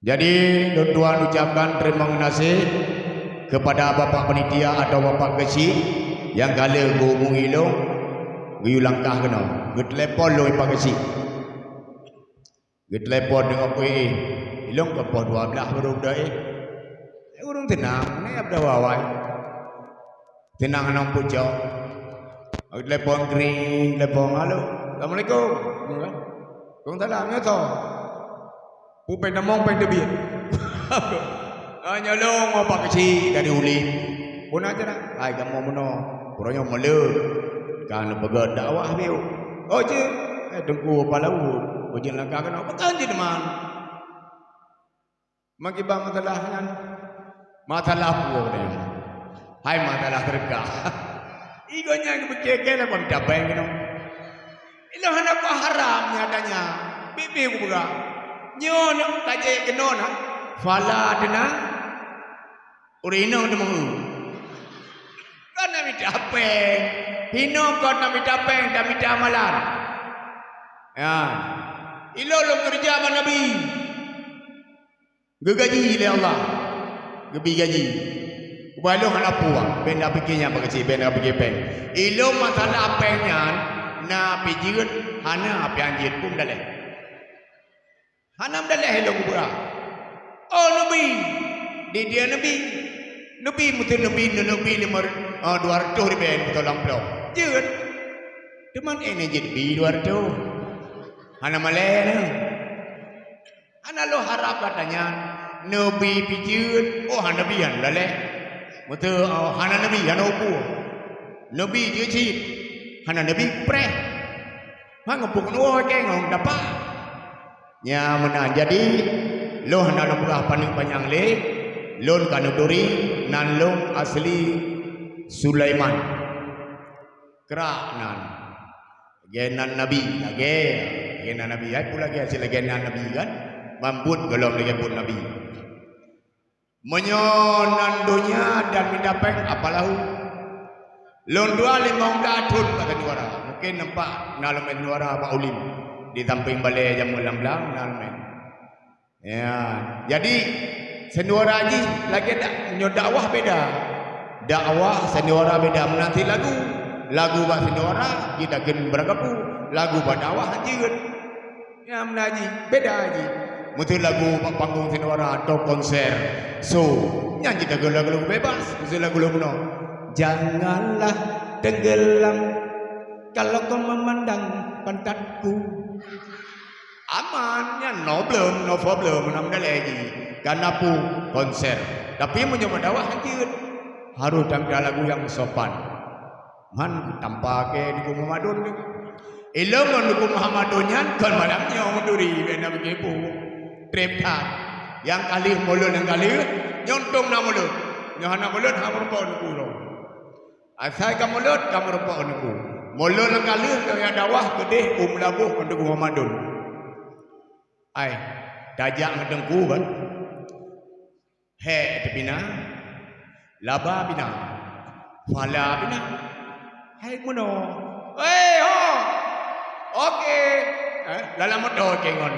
Jadi tuan ucapkan terima kasih kepada Bapak Penitia atau Bapak Kecil yang kala hubungi lo, giu langkah kena, telepon lo Pak Kecil, telepon dengan kuih, ilong ke pos 12 baru dah urung tenang, ni apa wawai, tenang nang pucuk, telepon green, telepon halo, assalamualaikum, kong salam ya toh. Pupeng namong peng debit. Hanya long apa kecil dari uli. Pun aja dah. Hai kamu mono. Kurangnya melu. Kan pegat dakwah biu. Oh je. Dengku palau. Ujian langkah kan apa kan je teman. Makibah masalah kan. Masalah apa dia? Hai masalah kerja. Igonya kebekek lah pun dapat yang ilo hendak ko haram nyatanya. Bibi ku buka. Nyon kaje kenona fala dena urino demu kana mi dapeng hino kana mi dapeng dami damalan ya ilo lo kerja sama nabi gegaji le Allah gebi gaji ubalo hanapuan benda pikirnya bagasi benda pikir ilo masalah apenya na pijit hana apianjit pun daleh Hanam dah hello kubra. Oh Nabi, dia Nabi, mesti Nabi lemar 200 ribu betul lampau. Jut, teman ini jadi 200. Hanam malay na. Hanam lo harap katanya Nabi pijut, oh Nabi han laleh. Betul, Hanam Nabi han opu. Nabi dia cip, Hanam Nabi preh. Hangapuk nuo kengong dapat. Nya mana jadi loh nan pula paning panjang le lon kanuduri nan long asli Sulaiman keranan genan nabi lagi genan nabi ai pula ge hasil genan nabi kan mambut golong lagi pun nabi menyonan dunia dan midapeng apalahu lon 25 datun kata juara mungkin nampak nalem juara Pak Ulim di samping balai jam 16 nalmen. Ya, jadi senwara haji lagi dakwah beda. Dakwah senwara beda menanti lagu bak senwara kita gen beragapu, lagu bak dakwah haji kan. Ya menaji beda haji. Mesti lagu bak panggung senwara atau konser. So, nyanyi lagu bebas, mesti lagu no. Janganlah tenggelam kalau kau memandang pantatku. Amannya no problem nam dah lagi karena pu konser tapi mencoba dakwah hancur harus tampil lagu yang sopan man tanpa ke di Muhammadun ilmu di Muhammadunnya kan malamnya menduri benda begitu tripta yang kali mulut yang kali nyontong na mulut nyohana mulut hamur pau nuku asai ka mulut kamur pau nuku mulut yang kali yang dakwah gede labuh untuk Muhammadun ai dajak ngedengku kan he tepina laba bina fala bina hai mono ho okey dalam motor kengon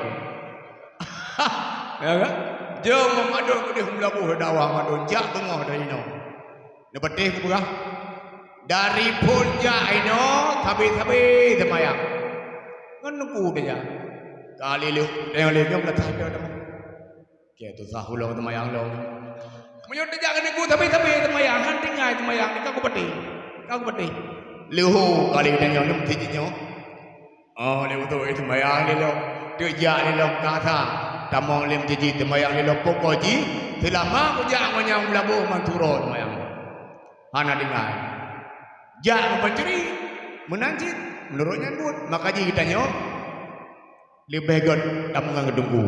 ya kan jom Muhammadun ke labuh dakwah Muhammadun jak tengah dari no ne betih ku berah dari puncak ino tabi semayang ngenku dia kali lu yang lagi belah ada dah. Kita tu sahul temayang lo. Menyut dia jangan aku tapi temayang han tinggal temayang ni kau peti. Luhu kali dia yang nem tijinya. Oh lemu tu temayang ni lo. Dia ni lo kata tamong lem tiji temayang ni lo pokoji. Selama aku jangan menyang labu manturo temayang. Hana tinggal. Jangan mencuri menanjit menurutnya buat makanya kita nyo libegot tamungan gedungku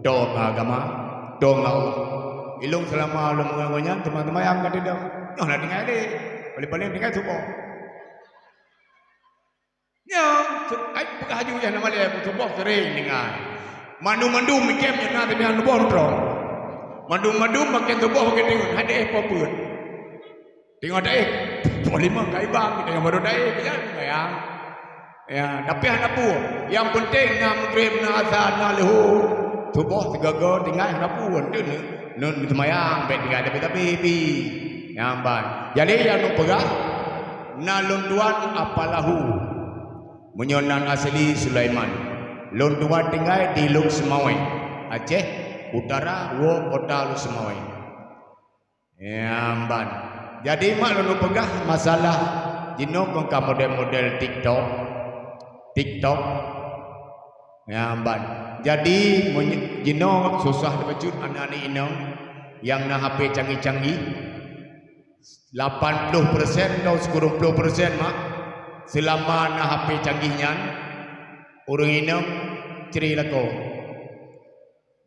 dong agama dong Allah ilung selama lu mengangganya teman-teman yang kata dia nyoh nak tinggal deh paling-paling tinggal suko nyoh ay buka haju yang nama dia suko sering tinggal mandu mikem yang nanti dia nubon bro mandu makin suko makin tinggal ada poput tinggal ada polima kaibang kita yang baru ada bayang. Ya, tapi anak bu, yang penting nak mukrim nak azan nak lehu, tubuh tegaga tinggal kenapa tu nun semayang bet tinggal tapi nyamban. Jadi yang nu pegah nalunduan apalahu menyonan asli Sulaiman. Lunduan tinggal di Luk Semawai Aceh Utara wo kota Luk Semawai nyamban. Jadi mak lu pegah masalah jino kongka model-model TikTok nyamban. Jadi jino susah dibacut anak-anak ini yang na HP canggih-canggih 80% atau 90% mak selama na HP canggihnya orang ini cerita ko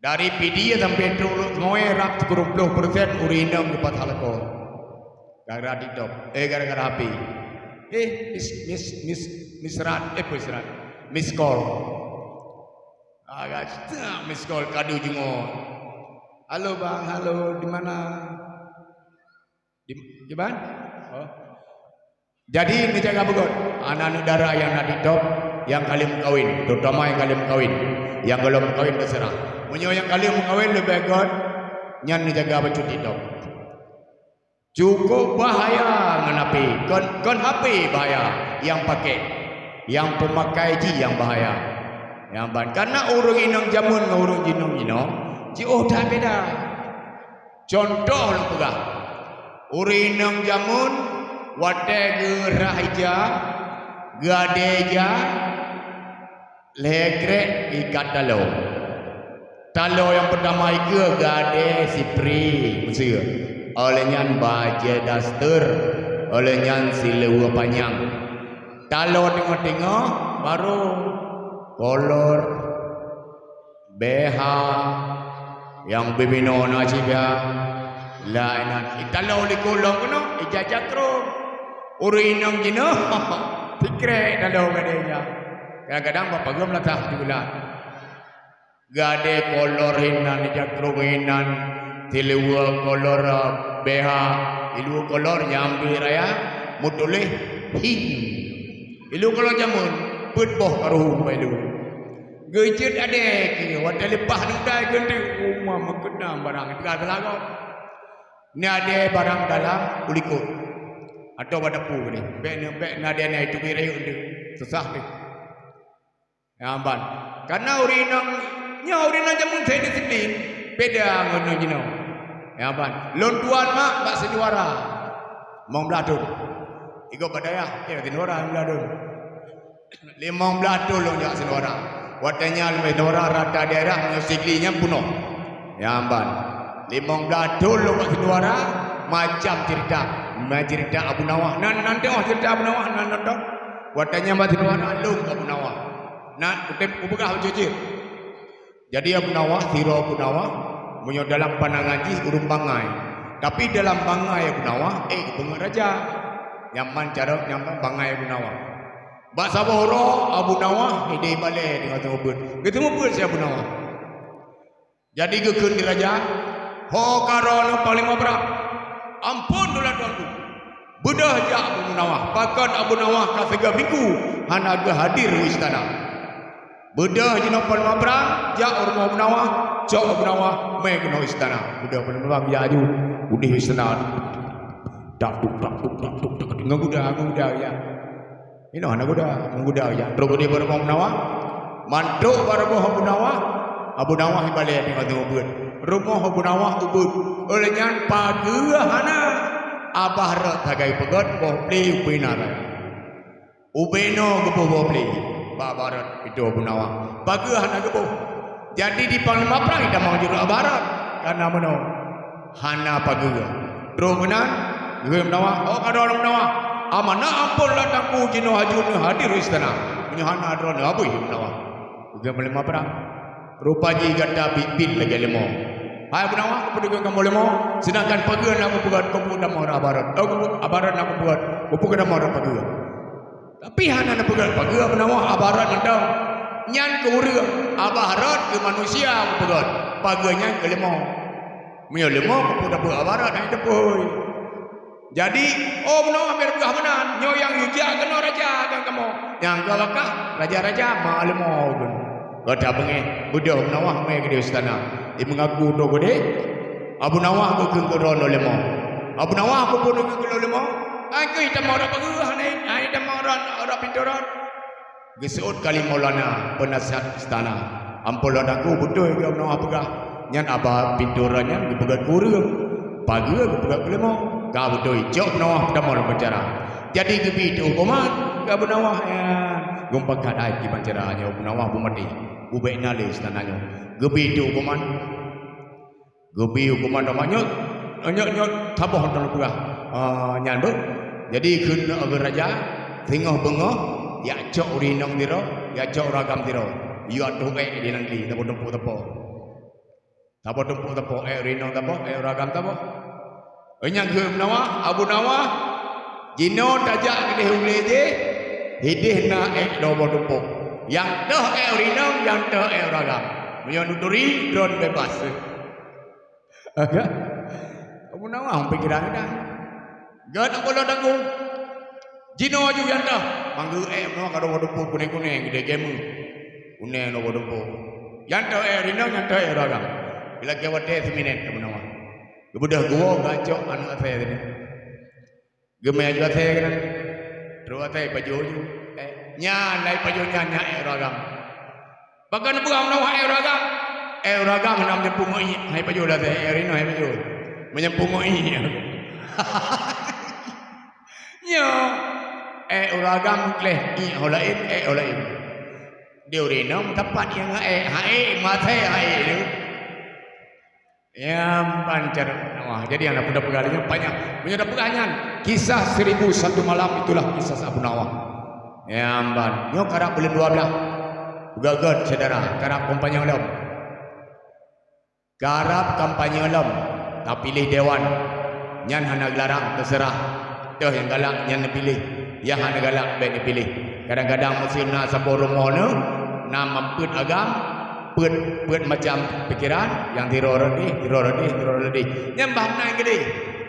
dari video sampai dulu semua rak 90% orang ini dapat hal ko gara-gara TikTok gara-gara HP miss call agak miss call kadu jengo. Halo bang, halo di mana? Di mana? Oh. Jadi ini jaga begot anak negara yang nak TikTok yang kali kawin, terutama yang kali kawin, yang belum kawin terserah. Munyo yang kali kawin lebih begot nyan jaga baju TikTok. Cukup bahaya menapi kon HP bahaya yang pakai, yang pemakai ji yang bahaya. Yang ban karena urung inang jamun ngurung jinong ji dah beda. Contoh lu pegah urung inang jamun wate gerahija gadeja legre ikat talo yang pertama ke gade sipri Mesir olehnya baje daster olehnya silewa panjang talo tengok-tengok baru kolor BH yang bibino na sibya lainan italo li kulong kuno ijajatro urinong jino tikre talo gadenya kadang-kadang bapagam latah di bulan gade kolor hinan ijatro hinan tiluwa kolor BH ilu kolor jambi raya mutuleh hin ilu kolor jamun put boh karuh bailu gejut ade ki wata lepah nudai gende rumah mengkena barang tiga telaga ni ade barang dalam uliko atau badapu ni bek nade na itu kira unde susah ni amban karena urinang jamun saya disiplin beda ngono jino amban lontuan mak bak sejuara mau beladun iko badaya tinora beladun 15 dulu jak senora. Watanya lebih senora rata daerah musiklinya punuh. Ya amban. 15 dulu kat senora macam cerita Abu Nawah. Nanti cerita Abu Nawah nanti. Watanya mbak senora lung Abu Nawah. Nak buka jujur. Jadi Abu Nawah, hero Abu Nawah punya dalam pandangan ji urung bangai. Tapi dalam bangai Abu Nawah bunga raja. Nyaman cara nyaman bangai Abu Nawah. Bahasa Bohro Abu Nawah ide balik dengan tengobut. Ketemu pun si Abu Nawah. Jadi gekun di raja. Ho karono paling mabrak. Ampun dolan tuanku. Bedah ja Abu Nawah. Bahkan Abu Nawah ka 3 minggu hanaga hadir di istana. Bedah jino paling mabrak ja urang Abu Nawah, cok Abu Nawah mai kena istana. Bedah paling mabrak ja aju udih istana. Tak ngudah ya. Ini anak guda ya. Terus dia baru Abu Nawah, mantuk baru Abu Nawah balik dengan ubud. Rumah Abu Nawah ubud. Olehnya pagi hana abah rak tagai pegot boh beli ubinar. Ubeno gebuh boh beli. Babarat itu Abu Nawah. Pagi hana gebuh. Jadi di Panglima Perang kita mau juru abarat karena mana hana pagi. Terus benar, Abu Nawah. Oh kada orang Nawah. Amana ampun latangku jino hajun hadir istana menyahana adron abu Abu Nawah uga Panglima Perang rupaji gata bibit lagi lemo hai Abu Nawah kepada kamu lemo sedangkan pagi aku buat kamu dah mau abarat abarat aku buat kamu kena mau pagi tapi hana nak buat pagi Abu Nawah abarat nandang nyan ke urang abarat ke manusia aku buat paginya ke lemo menyo lemo kamu dah buat abarat hai depoy. Jadi, Abu Nawah berkah benar. Nyo yang hijau kena raja kan kamu. Yang galakah raja-raja maklum kan. Kata bengi, budak Abu Nawah mai ke istana. Dia mengaku tu gede. Abu Nawah ke kerono lemo. Abu Nawah ke pun ke lemo. Aku hitam orang bagus ni. Hitam orang pinturan. Gesut kali Maulana penasihat istana. Ampulan aku betul ke Abu Nawah pegah. Nyan apa pinturannya dipegat kura. Pagi aku pegat lemo. Kau betul jauh Abu Nawah pada malam bicara. Jadi gebi itu hukuman Abu Nawah ya. Gumpak kadai di pancaranya Abu Nawah bu mati. Bu baik nali istananya. Gebi itu hukuman. Gebi hukuman namanya nyot taboh dalam pegah. Nyan bu. Jadi kun agar raja tengah bengah ya cok rinong diro, ya cok ragam diro. Ya tu di nanti taboh tempo. Taboh tempo rinong taboh ragam taboh. Nyang ke Abu Nawah Jino tajak ke hule je hidih na dobo tumpuk yang dah rinam yang dah ragam menyonuturi drone bebas agak Abu Nawah pikiran dah gak nak bola tanggung Jino juga yang dah manggil no ka dobo tumpuk kuning-kuning gede game kuning dobo tumpuk yang dah rinam yang dah ragam bila kewate seminit Abu Nawah kemudian gua gacok anak saya tadi gemai juga saya kan terus saya baju nyalai baju nyanya ragam bahkan bukan Nawah ragam namanya pungoi hai baju dah saya rino hai baju menyempungoi nyo ragam kleh olain olain dia rino tepat yang hai mate hai itu yang pancar Nawah. Jadi anak muda pegalinya banyak. Punya pegangan. Kisah 1001 malam itulah kisah Abu Nawah. Yang ban. Nyo karap bulan 12. Gagal saudara. Karap kampanye alam. Karap kampanye alam. Tak pilih dewan. Nyan hana gelarang terserah. Tuh yang galak nyan pilih. Yang hana galak baik dipilih. Kadang-kadang mesin nak sabor rumah ni. Nak mamput agam. Put macam pikiran yang tirorodi nyembah naik gede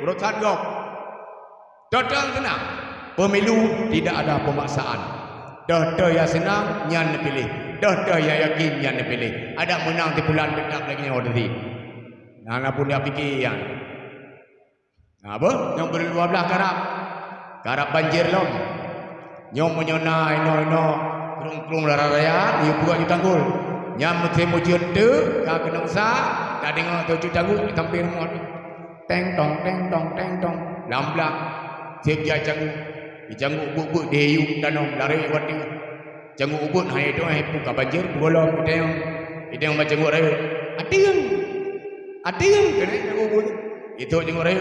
urusan gok total tenang pemilu tidak ada pemaksaan dah yang senang nyan pilih dah yang yakin nyan pilih ada menang di bulan dekat lagi yang ordi nana pun dia fikir yang apa yang ber-12 karap banjir lom nyom menyona ino krung raya dia buat di tanggul nyam temu jende ka kenang sa ka dengar tu tanggul tampil rumah teng tong lamblang sejak jangu bubuk deyu danong lari wati jangu ubut hai tu hai buka banjir bolong itu yang macam orang ating kena jangu ubut itu jangu orang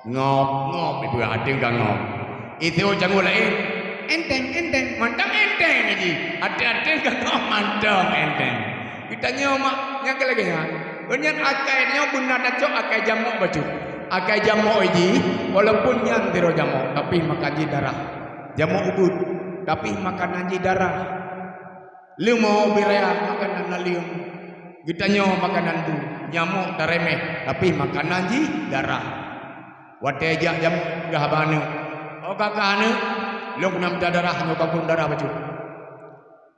ngop itu ating kan ngop itu jangu lain enteng mantap enteng lagi ada kan ngop mantap enteng kita nyomak yang lagi kan banyak akainya benar dan cok akai jamuk baju akai jamuk ini walaupun yang tiro jamuk tapi makan ji darah jamuk ubud tapi makan ji darah limo biraya makanan nalium kita nyom makanan tu nyamuk taremeh tapi makanan ji darah watejak jamuk gahabane oh kakane lo kena minta darah nyokap pun darah baju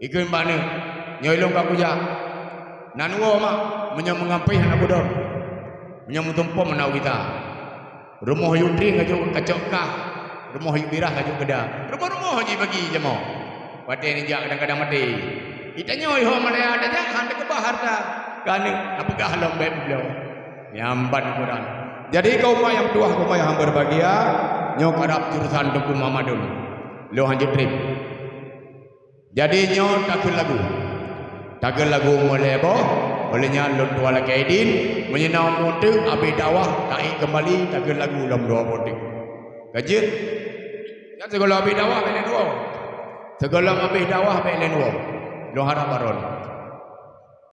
ikut mbak ni nyolong kakuja nanwo mak menyam mengampai anak bodoh menyam tumpo menau kita rumah yudri ngajak kacok kah rumah yubirah ngajak keda rumah haji bagi jemo pada ni jak kadang-kadang mati kita nyoi ho malaya ada jak hande ke bahar dah kane apa gah halam baik beliau nyamban Quran jadi kau yang tua kau yang berbahagia nyok harap jurusan duku Muhammadun lo hanjit trip jadi nyok takkan lagu mulai olehnya lon tua lagi edin menyenang mutu abi dakwah taik kembali takkan lagu lom dua mutu kajit kan segala abi dakwah belen dua segala abi dakwah belen dua lo harap baron